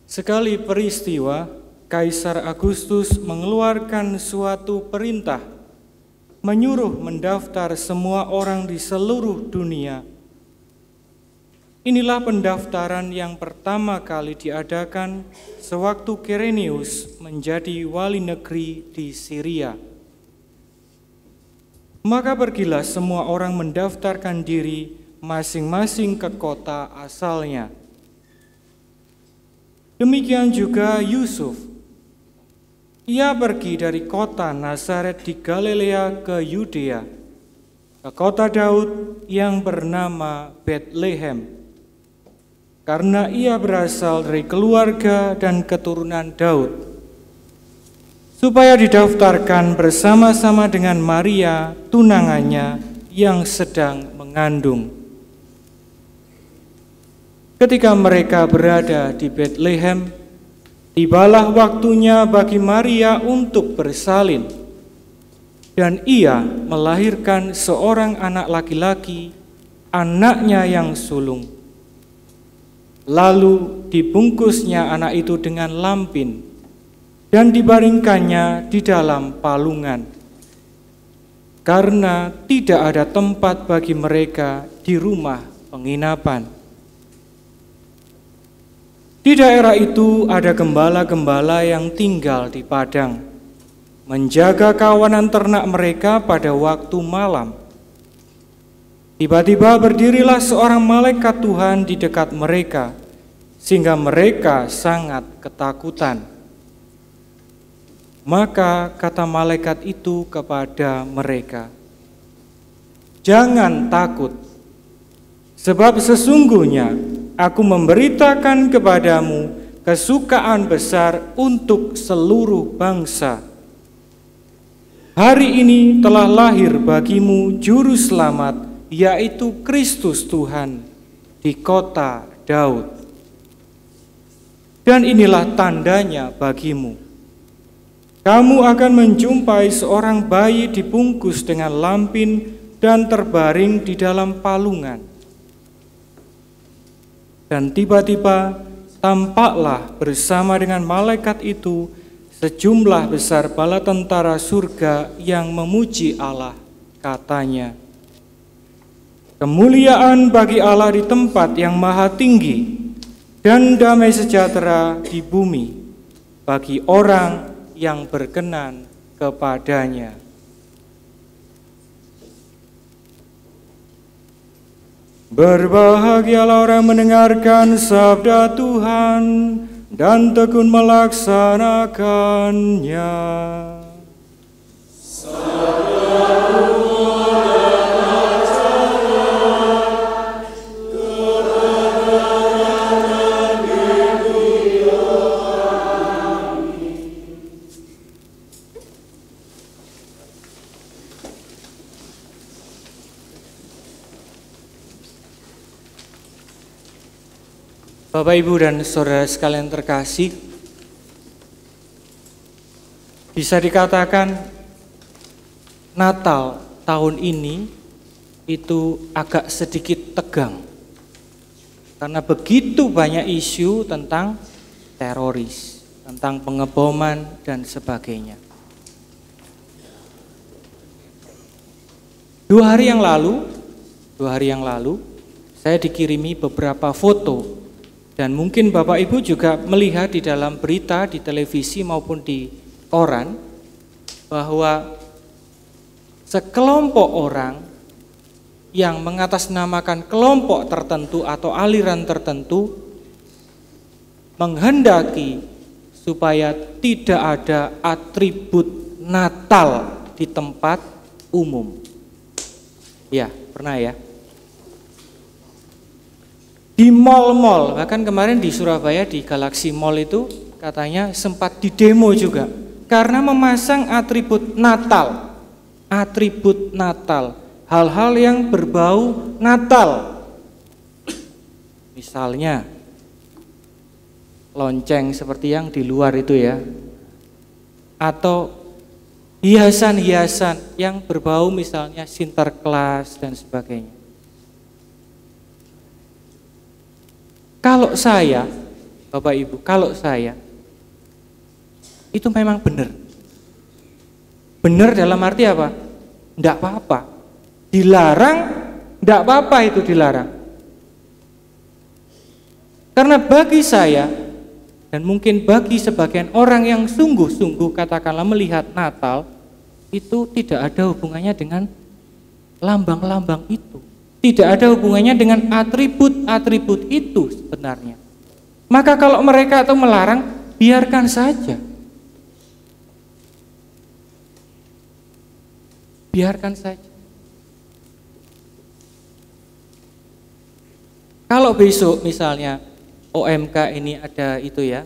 Sekali peristiwa, Kaisar Agustus mengeluarkan suatu perintah, menyuruh mendaftar semua orang di seluruh dunia. Inilah pendaftaran yang pertama kali diadakan sewaktu Quirinius menjadi wali negeri di Syria. Maka pergilah semua orang mendaftarkan diri masing-masing ke kota asalnya. Demikian juga Yusuf. Ia pergi dari kota Nazaret di Galilea ke Yudea, ke kota Daud yang bernama Betlehem, karena ia berasal dari keluarga dan keturunan Daud, supaya didaftarkan bersama-sama dengan Maria, tunangannya yang sedang mengandung. Ketika mereka berada di Betlehem, tibalah waktunya bagi Maria untuk bersalin, dan ia melahirkan seorang anak laki-laki, anaknya yang sulung. Lalu dibungkusnya anak itu dengan lampin, dan dibaringkannya di dalam palungan, karena tidak ada tempat bagi mereka di rumah penginapan. Di daerah itu ada gembala-gembala yang tinggal di padang, menjaga kawanan ternak mereka pada waktu malam. Tiba-tiba berdirilah seorang malaikat Tuhan di dekat mereka, sehingga mereka sangat ketakutan. Maka kata malaikat itu kepada mereka, "Jangan takut, sebab sesungguhnya Aku memberitakan kepadamu kesukaan besar untuk seluruh bangsa. Hari ini telah lahir bagimu Juru Selamat, yaitu Kristus Tuhan, di kota Daud. Dan inilah tandanya bagimu. Kamu akan menjumpai seorang bayi dibungkus dengan lampin dan terbaring di dalam palungan. Dan tiba-tiba tampaklah bersama dengan malaikat itu sejumlah besar bala tentara surga yang memuji Allah, katanya, kemuliaan bagi Allah di tempat yang maha tinggi, dan damai sejahtera di bumi bagi orang yang berkenan kepadanya. Berbahagialah orang mendengarkan sabda Tuhan dan tekun melaksanakannya. Bapak, Ibu, dan saudara sekalian terkasih, bisa dikatakan Natal tahun ini itu agak sedikit tegang karena begitu banyak isu tentang teroris, tentang pengeboman dan sebagainya. 2 hari yang lalu saya dikirimi beberapa foto. Dan mungkin Bapak Ibu juga melihat di dalam berita di televisi maupun di koran bahwa sekelompok orang yang mengatasnamakan kelompok tertentu atau aliran tertentu menghendaki supaya tidak ada atribut Natal di tempat umum. Ya, pernah ya? Di mal-mal, bahkan kemarin di Surabaya di Galaxy Mall itu katanya sempat didemo juga karena memasang atribut Natal, hal-hal yang berbau Natal. Misalnya lonceng seperti yang di luar itu ya, atau hiasan-hiasan yang berbau misalnya Sinterklas dan sebagainya. Kalau saya Bapak Ibu, kalau saya itu memang benar. Benar dalam arti apa? Enggak apa-apa. Dilarang, enggak apa-apa itu dilarang. Karena bagi saya, dan mungkin bagi sebagian orang yang sungguh-sungguh katakanlah melihat Natal, itu tidak ada hubungannya dengan lambang-lambang itu. Tidak ada hubungannya dengan atribut-atribut itu sebenarnya. Maka kalau mereka itu melarang, biarkan saja. Biarkan saja. Kalau besok misalnya OMK ini ada itu ya,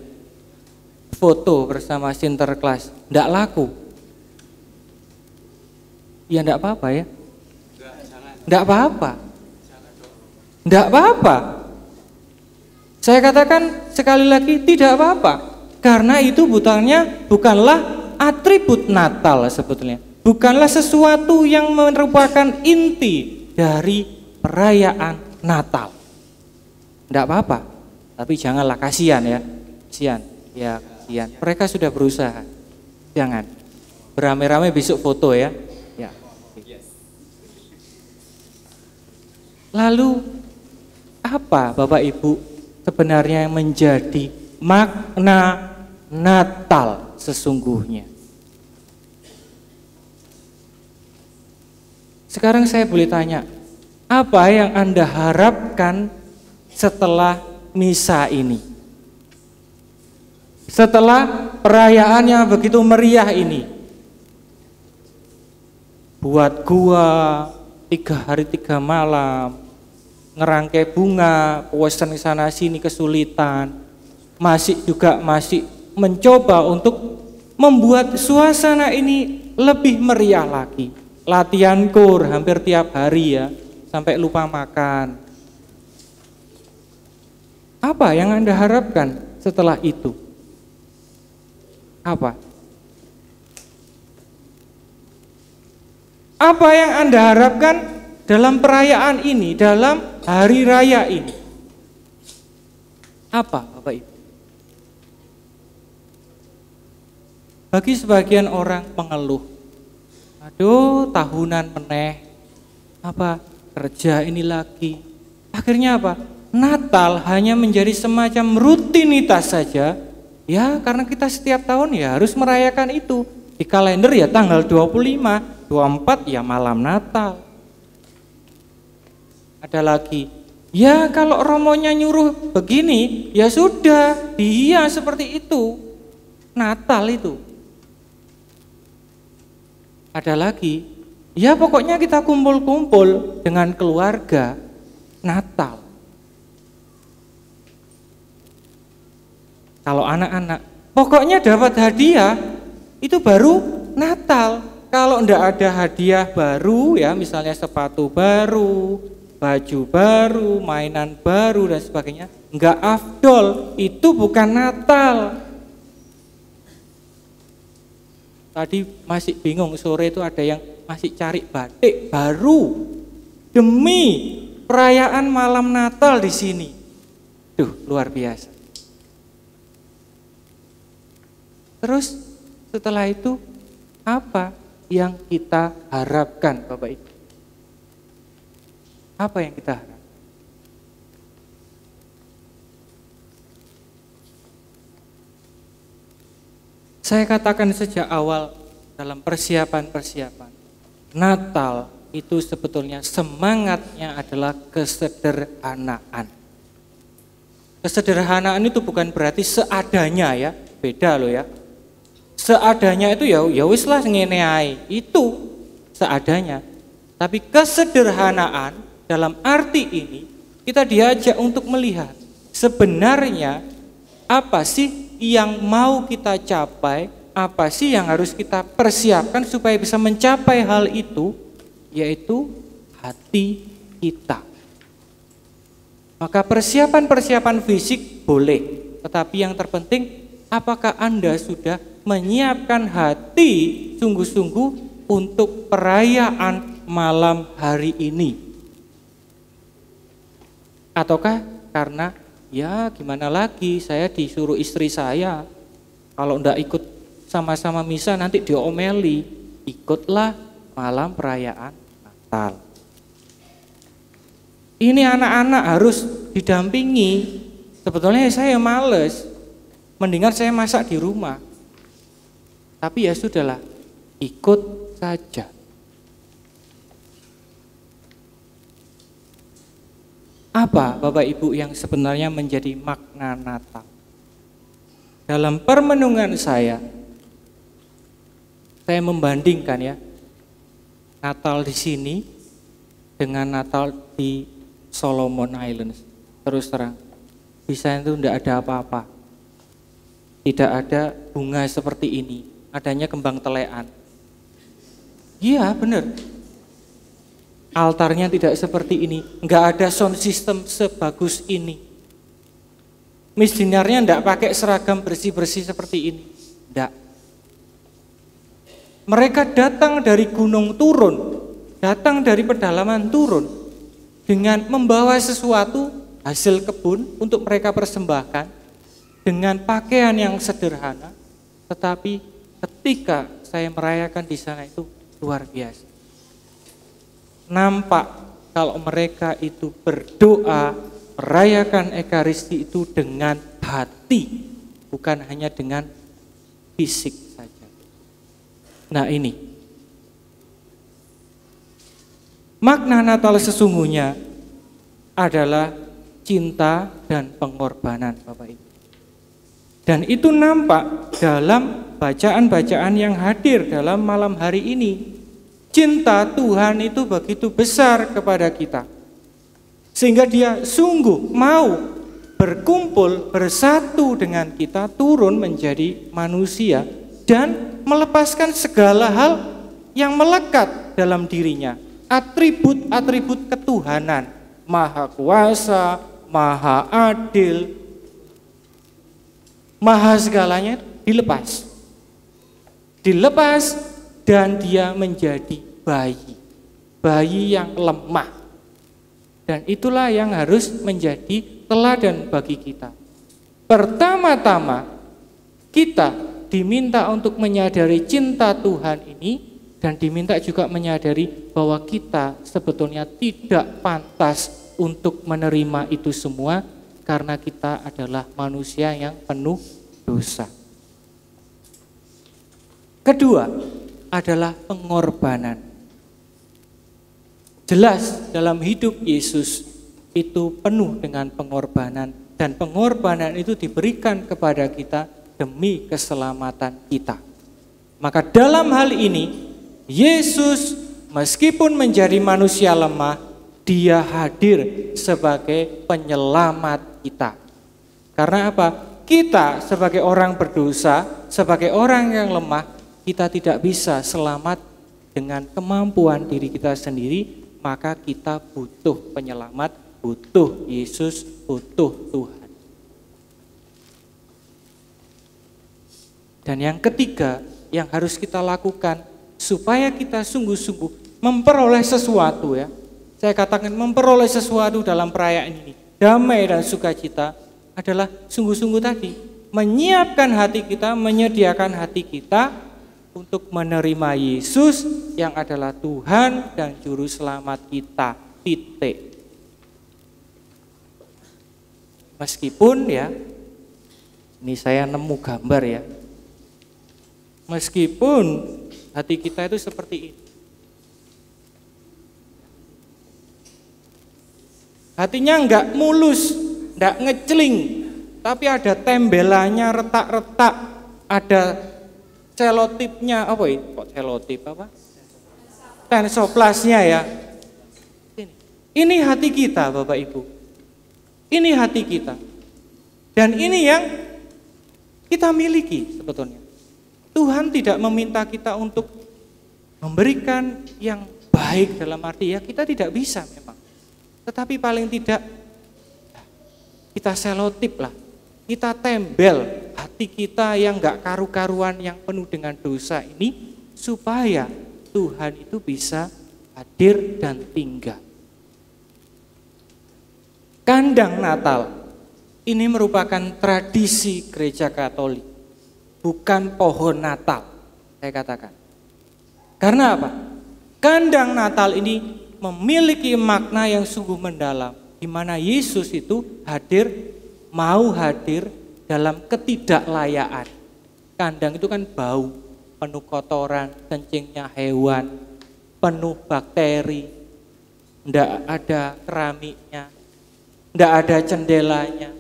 foto bersama Sinterklas, enggak laku. Ya enggak apa-apa ya. Enggak apa-apa. Enggak apa-apa. Saya katakan sekali lagi tidak apa-apa. Karena itu bukanlah atribut Natal sebetulnya. Bukanlah sesuatu yang merupakan inti dari perayaan Natal. Enggak apa-apa. Tapi janganlah, kasihan ya. Kasihan. Ya, kasihan. Mereka sudah berusaha. Jangan. Beramai-ramai besok foto ya. Ya. Lalu apa Bapak Ibu sebenarnya yang menjadi makna Natal sesungguhnya? Sekarang saya boleh tanya, apa yang Anda harapkan setelah misa ini? Setelah perayaan yang begitu meriah ini? Buat gua 3 hari 3 malam, ngerangkai bunga, western sana sini kesulitan, masih mencoba untuk membuat suasana ini lebih meriah lagi. Latihan kur hampir tiap hari ya, sampai lupa makan. Apa yang Anda harapkan setelah itu? Apa? Apa yang Anda harapkan dalam perayaan ini, dalam hari raya ini? Apa, Bapak Ibu? Bagi sebagian orang mengeluh, aduh tahunan meneh, apa kerja ini lagi. Akhirnya apa? Natal hanya menjadi semacam rutinitas saja. Ya karena kita setiap tahun ya harus merayakan itu. Di kalender ya tanggal 25, 24 ya malam Natal. Ada lagi, ya kalau romonya nyuruh begini, ya sudah, dia seperti itu. Natal itu. Ada lagi, ya pokoknya kita kumpul-kumpul dengan keluarga, Natal. Kalau anak-anak, pokoknya dapat hadiah, itu baru Natal. Kalau enggak ada hadiah baru ya, misalnya sepatu baru, baju baru, mainan baru dan sebagainya, enggak afdol, itu bukan Natal. Tadi masih bingung, sore itu ada yang masih cari batik baru demi perayaan malam Natal di sini. Duh, luar biasa. Terus setelah itu apa yang kita harapkan Bapak Ibu? Apa yang kita harapkan? Saya katakan sejak awal dalam persiapan-persiapan, Natal itu sebetulnya semangatnya adalah kesederhanaan. Kesederhanaan itu bukan berarti seadanya ya, beda loh ya. Seadanya itu ya wis lah ngene ae, itu seadanya. Tapi kesederhanaan dalam arti ini kita diajak untuk melihat sebenarnya apa sih yang mau kita capai, apa sih yang harus kita persiapkan supaya bisa mencapai hal itu, yaitu hati kita. Maka persiapan-persiapan fisik boleh, tetapi yang terpenting apakah Anda sudah menyiapkan hati sungguh-sungguh untuk perayaan malam hari ini? Ataukah karena Ya gimana lagi, saya disuruh istri saya, kalau enggak ikut sama-sama misa nanti diomeli. Ikutlah malam perayaan Natal. Ini anak-anak harus didampingi. Sebetulnya saya males, mendingan saya masak di rumah. Tapi ya sudahlah, ikut saja. Apa Bapak Ibu yang sebenarnya menjadi makna Natal? Dalam permenungan saya membandingkan ya, Natal di sini dengan Natal di Solomon Islands. Terus terang, di sana itu tidak ada apa-apa. Tidak ada bunga seperti ini, adanya kembang telean. Iya benar. Altarnya tidak seperti ini, nggak ada sound system sebagus ini. Misdinarnya nggak pakai seragam bersih-bersih seperti ini, nggak. Mereka datang dari gunung turun, datang dari pedalaman turun, dengan membawa sesuatu hasil kebun untuk mereka persembahkan, dengan pakaian yang sederhana, tetapi ketika saya merayakan di sana itu luar biasa. Nampak kalau mereka itu berdoa, merayakan Ekaristi itu dengan hati, bukan hanya dengan fisik saja. Nah ini, makna Natal sesungguhnya adalah cinta dan pengorbanan Bapak Ibu. Dan itu nampak dalam bacaan-bacaan yang hadir dalam malam hari ini. Cinta Tuhan itu begitu besar kepada kita, sehingga dia sungguh mau berkumpul, bersatu dengan kita, turun menjadi manusia, dan melepaskan segala hal yang melekat dalam dirinya. Atribut-atribut ketuhanan, maha kuasa, maha adil, maha segalanya dilepas. Dan dia menjadi bayi yang lemah. Dan itulah yang harus menjadi teladan bagi kita. Pertama-tama kita diminta untuk menyadari cinta Tuhan ini, dan diminta juga menyadari bahwa kita sebetulnya tidak pantas untuk menerima itu semua, karena kita adalah manusia yang penuh dosa. Kedua adalah pengorbanan. Jelas dalam hidup Yesus itu penuh dengan pengorbanan, dan pengorbanan itu diberikan kepada kita demi keselamatan kita. Maka dalam hal ini Yesus meskipun menjadi manusia lemah, dia hadir sebagai penyelamat kita. Karena apa? Kita sebagai orang berdosa, sebagai orang yang lemah, kita tidak bisa selamat dengan kemampuan diri kita sendiri, maka kita butuh penyelamat, butuh Yesus, butuh Tuhan. Dan yang ketiga yang harus kita lakukan supaya kita sungguh-sungguh memperoleh sesuatu ya. Saya katakan memperoleh sesuatu dalam perayaan ini, damai dan sukacita, adalah sungguh-sungguh tadi menyiapkan hati kita, menyediakan hati kita untuk menerima Yesus yang adalah Tuhan dan Juru Selamat kita, titik. Meskipun ya, ini saya nemu gambar ya, meskipun hati kita itu seperti ini, hatinya enggak mulus, enggak ngeceling, tapi ada tembelannya, retak-retak, ada selotipnya, apa ini? Kok selotip apa? Tensoplasnya ya. Ini hati kita Bapak Ibu. Ini hati kita. Dan ini yang kita miliki sebetulnya. Tuhan tidak meminta kita untuk memberikan yang baik dalam arti ya kita tidak bisa memang. Tetapi paling tidak kita selotip lah. Kita tembel hati kita yang gak karu-karuan, yang penuh dengan dosa ini, supaya Tuhan itu bisa hadir dan tinggal. Kandang Natal Ini merupakan tradisi gereja Katolik, bukan pohon Natal, saya katakan. Karena apa? Kandang Natal ini memiliki makna yang sungguh mendalam, di mana Yesus itu mau hadir dalam ketidaklayaan. Kandang itu kan bau, penuh kotoran, kencingnya hewan, penuh bakteri, tidak ada keramiknya, tidak ada jendelanya,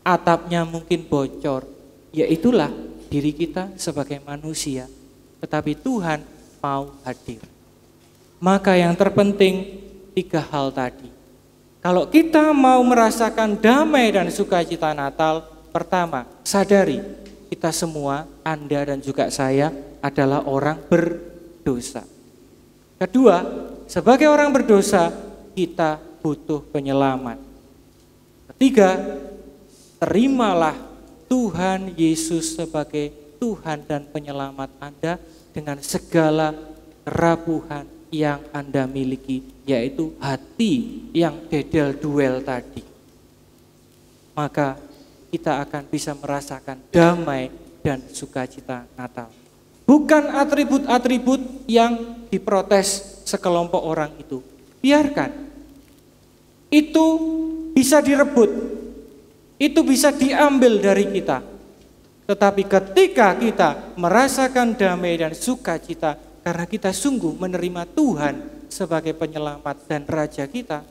atapnya mungkin bocor. Ya itulah diri kita sebagai manusia, tetapi Tuhan mau hadir. Maka yang terpenting 3 hal tadi. Kalau kita mau merasakan damai dan sukacita Natal, pertama, sadari kita semua, Anda dan juga saya adalah orang berdosa. Kedua, sebagai orang berdosa, kita butuh penyelamat. Ketiga, terimalah Tuhan Yesus sebagai Tuhan dan penyelamat Anda dengan segala kerapuhan yang Anda miliki, yaitu hati yang dedel duel tadi. Maka kita akan bisa merasakan damai dan sukacita Natal. Bukan atribut-atribut yang diprotes sekelompok orang itu. Biarkan. Itu bisa direbut. Itu bisa diambil dari kita. Tetapi ketika kita merasakan damai dan sukacita karena kita sungguh menerima Tuhan sebagai penyelamat dan Raja kita,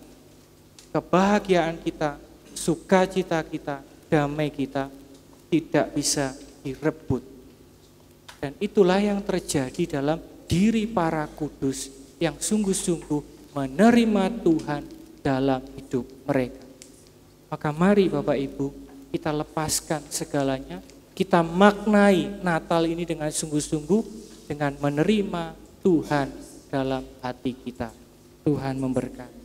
kebahagiaan kita, sukacita kita, damai kita tidak bisa direbut. Dan itulah yang terjadi dalam diri para kudus yang sungguh-sungguh menerima Tuhan dalam hidup mereka. Maka mari Bapak Ibu, kita lepaskan segalanya, kita maknai Natal ini dengan sungguh-sungguh, dengan menerima Tuhan dalam hati kita. Tuhan memberkati.